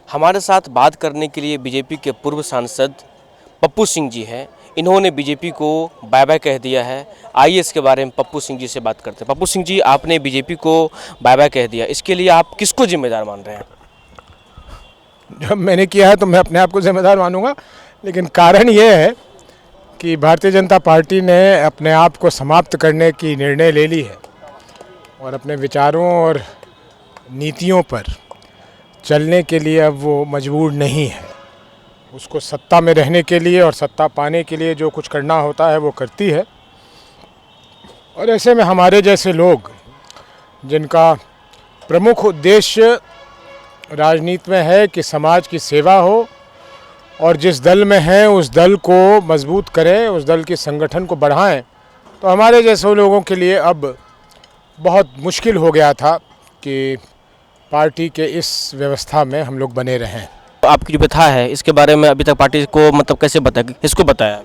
हमारे साथ बात करने के लिए बीजेपी के पूर्व सांसद पप्पू सिंह जी हैं। इन्होंने बीजेपी को बाय बाय कह दिया है। आइए इसके बारे में पप्पू सिंह जी से बात करते हैं। पप्पू सिंह जी, आपने बीजेपी को बाय बाय कह दिया, इसके लिए आप किसको जिम्मेदार मान रहे हैं? जब मैंने किया है तो मैं अपने आप को जिम्मेदार मानूंगा, लेकिन कारण ये है कि भारतीय जनता पार्टी ने अपने आप को समाप्त करने की निर्णय ले ली है और अपने विचारों और नीतियों पर चलने के लिए अब वो मजबूर नहीं है। उसको सत्ता में रहने के लिए और सत्ता पाने के लिए जो कुछ करना होता है वो करती है। और ऐसे में हमारे जैसे लोग, जिनका प्रमुख उद्देश्य राजनीति में है कि समाज की सेवा हो और जिस दल में हैं उस दल को मजबूत करें, उस दल के संगठन को बढ़ाएं, तो हमारे जैसे लोगों के लिए अब बहुत मुश्किल हो गया था कि पार्टी के इस व्यवस्था में हम लोग बने रहें। तो आपकी जो व्यथा है इसके बारे में अभी तक पार्टी को मतलब कैसे बताया, किसको बताया?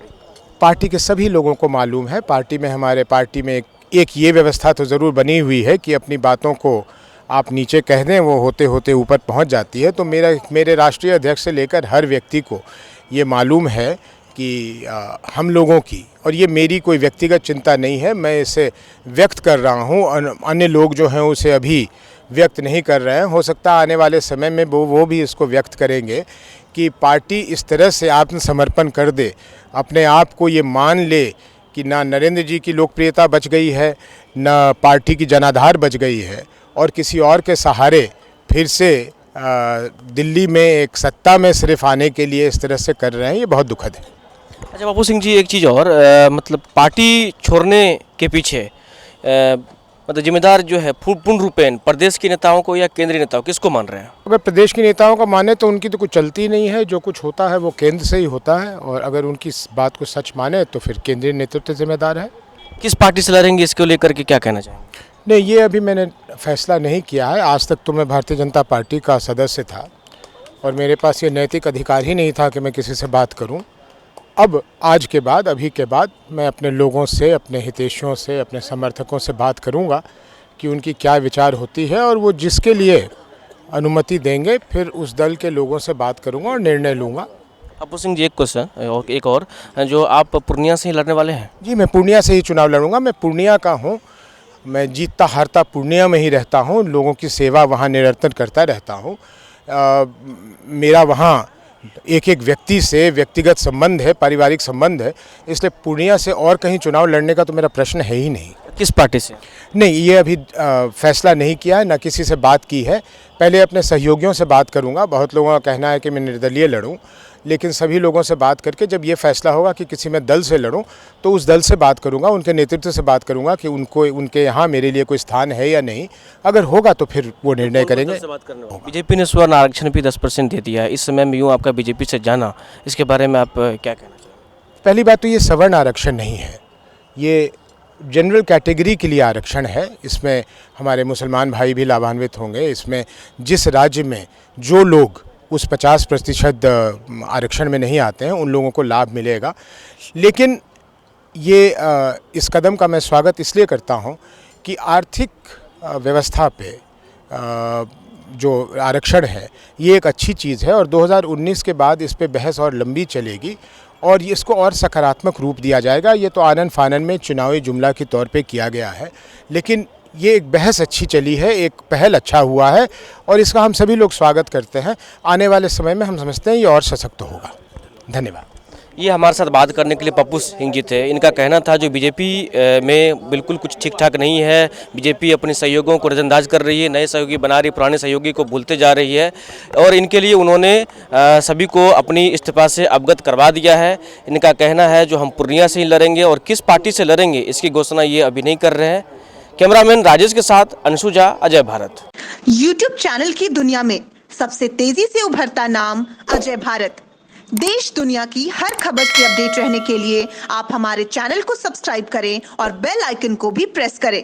पार्टी के सभी लोगों को मालूम है। हमारे पार्टी में एक ये व्यवस्था तो ज़रूर बनी हुई है कि अपनी बातों को आप नीचे कह दें, वो होते होते ऊपर पहुंच जाती है। तो मेरे राष्ट्रीय अध्यक्ष से लेकर हर व्यक्ति को ये मालूम है कि हम लोगों की, और ये मेरी कोई व्यक्तिगत चिंता नहीं है, मैं इसे व्यक्त कर रहा हूँ। अन्य लोग जो हैं उसे अभी व्यक्त नहीं कर रहे हैं। हो सकता है आने वाले समय में वो भी इसको व्यक्त करेंगे कि पार्टी इस तरह से आत्मसमर्पण कर दे, अपने आप को ये मान ले कि ना नरेंद्र जी की लोकप्रियता बच गई है, ना पार्टी की जनाधार बच गई है, और किसी और के सहारे फिर से दिल्ली में एक सत्ता में सिर्फ आने के लिए इस तरह से कर रहे हैं। ये बहुत दुखद है। अच्छा पप्पू सिंह जी, एक चीज़ और, मतलब पार्टी छोड़ने के पीछे मतलब जिम्मेदार जो है पूर्ण रूपेण प्रदेश के नेताओं को या केंद्रीय नेताओं, किसको मान रहे हैं? अगर प्रदेश के नेताओं का माने तो उनकी तो कुछ चलती नहीं है। जो कुछ होता है वो केंद्र से ही होता है, और अगर उनकी इस बात को सच माने तो फिर केंद्रीय नेतृत्व जिम्मेदार है। किस पार्टी से लड़ेंगे, इसको लेकर के क्या कहना चाहेंगे? नहीं, ये अभी मैंने फैसला नहीं किया है। आज तक तो मैं भारतीय जनता पार्टी का सदस्य था और मेरे पास ये नैतिक अधिकार ही नहीं था कि मैं किसी से बात करूं। अब आज के बाद, अभी के बाद मैं अपने लोगों से, अपने हितैषियों से, अपने समर्थकों से बात करूंगा कि उनकी क्या विचार होती है, और वो जिसके लिए अनुमति देंगे फिर उस दल के लोगों से बात करूंगा और निर्णय लूँगा। पप्पू सिंह जी, एक क्वेश्चन और एक और, जो आप पूर्णिया से ही लड़ने वाले हैं? जी, मैं पूर्णिया से ही चुनाव लड़ूंगा। मैं पूर्णिया का हूँ, मैं जीतता हारता पूर्णिया में ही रहता हूँ, लोगों की सेवा वहाँ निरंतर करता रहता हूँ। मेरा वहाँ एक एक व्यक्ति से व्यक्तिगत संबंध है, पारिवारिक संबंध है, इसलिए पूर्णिया से और कहीं चुनाव लड़ने का तो मेरा प्रश्न है ही नहीं। किस पार्टी से? नहीं, ये अभी फैसला नहीं किया है, ना किसी से बात की है। पहले अपने सहयोगियों से बात करूंगा। बहुत लोगों का कहना है कि मैं निर्दलीय लड़ूं, लेकिन सभी लोगों से बात करके जब ये फैसला होगा कि किसी में दल से लड़ूं, तो उस दल से बात करूंगा, उनके नेतृत्व से बात करूंगा कि उनके यहाँ मेरे लिए कोई स्थान है या नहीं। अगर होगा तो फिर वो निर्णय करेंगे। बीजेपी ने स्वर्ण आरक्षण भी 10% दे दिया है। इस समय में यूँ आपका बीजेपी से जाना, इसके बारे में आप क्या कहना चाहेंगे? पहली बात तो ये सवर्ण आरक्षण नहीं है, ये जनरल कैटेगरी के लिए आरक्षण है। इसमें हमारे मुसलमान भाई भी लाभान्वित होंगे। इसमें जिस राज्य में जो लोग उस 50% आरक्षण में नहीं आते हैं उन लोगों को लाभ मिलेगा। लेकिन ये इस कदम का मैं स्वागत इसलिए करता हूं कि आर्थिक व्यवस्था पे जो आरक्षण है ये एक अच्छी चीज़ है, और 2019 के बाद इस पे बहस और लंबी चलेगी और इसको और सकारात्मक रूप दिया जाएगा। ये तो आनन फानन में चुनावी जुमला के तौर पे किया गया है, लेकिन ये एक बहस अच्छी चली है, एक पहल अच्छा हुआ है, और इसका हम सभी लोग स्वागत करते हैं। आने वाले समय में हम समझते हैं ये और सशक्त होगा। धन्यवाद। ये हमारे साथ बात करने के लिए पप्पू सिंह जी थे। इनका कहना था जो बीजेपी में बिल्कुल कुछ ठीक ठाक नहीं है, बीजेपी अपने सहयोगियों को नज़रअंदाज कर रही है, नए सहयोगी बना रही, पुराने सहयोगी को भूलते जा रही है, और इनके लिए उन्होंने सभी को अपनी इस्तीफा से अवगत करवा दिया है। इनका कहना है जो हम पूर्णिया से ही लड़ेंगे, और किस पार्टी से लड़ेंगे इसकी घोषणा ये अभी नहीं कर रहे हैं। कैमरामैन राजेश के साथ अंशु झा, अजय भारत। यूट्यूब चैनल की दुनिया में सबसे तेजी से उभरता नाम अजय भारत। देश दुनिया की हर खबर से अपडेट रहने के लिए आप हमारे चैनल को सब्सक्राइब करें और बेल आइकन को भी प्रेस करें।